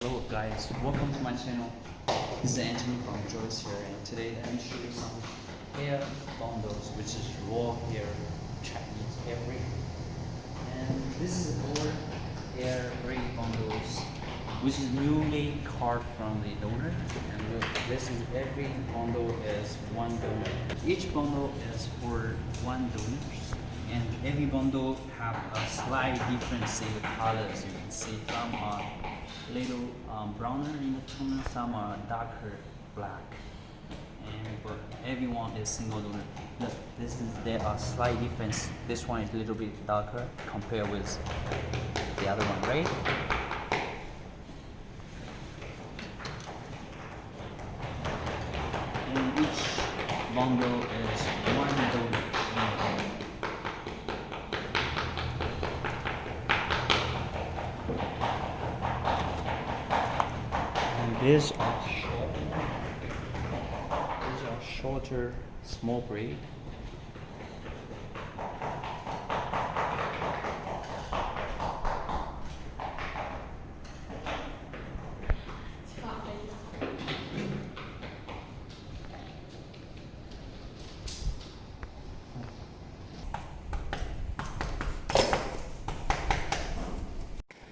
Hello guys, welcome to my channel. This is Anthony from Joice Hair, and today I'm going to show you some hair bundles, which is raw hair Chinese hair braid. And this is our hair braid bundles, which is newly carved from the donor. And look, this is every bundle is one donor. Each bundle is for one donor, and every bundle have a slight difference in the colors. You can see some are little browner in the tone, some are darker black, but everyone is single donor. Look, there are slight difference. This one is a little bit darker compared with the other one, right? And each bundle is one donor. These are shorter, small braid.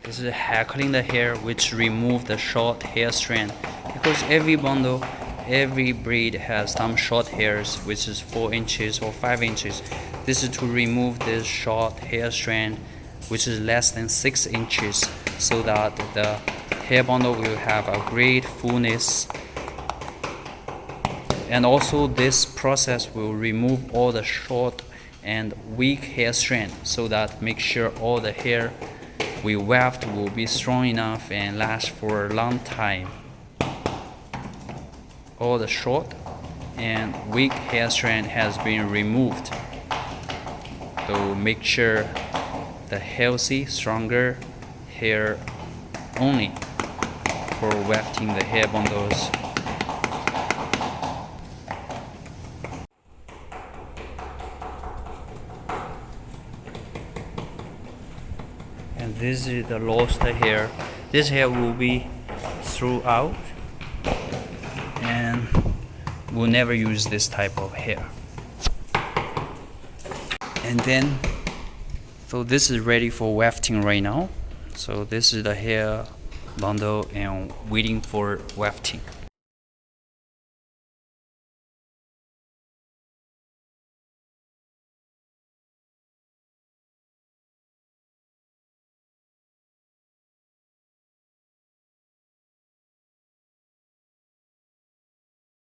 This is Hackling the Hair, which remove the short hair strand, because every bundle, every braid has some short hairs, which is 4 inches or 5 inches. This is to remove this short hair strand, which is less than 6 inches, so that the hair bundle will have a great fullness. And also this process will remove all the short and weak hair strand, so that make sure all the hair we weft will be strong enough and last for a long time. All the short and weak hair strand has been removed to make sure the healthy, stronger hair only for wefting the hair bundles. And this is the lost hair. This hair will be throughout, and we'll never use this type of hair. And then, so this is ready for wefting right now. So this is the hair bundle and waiting for wefting.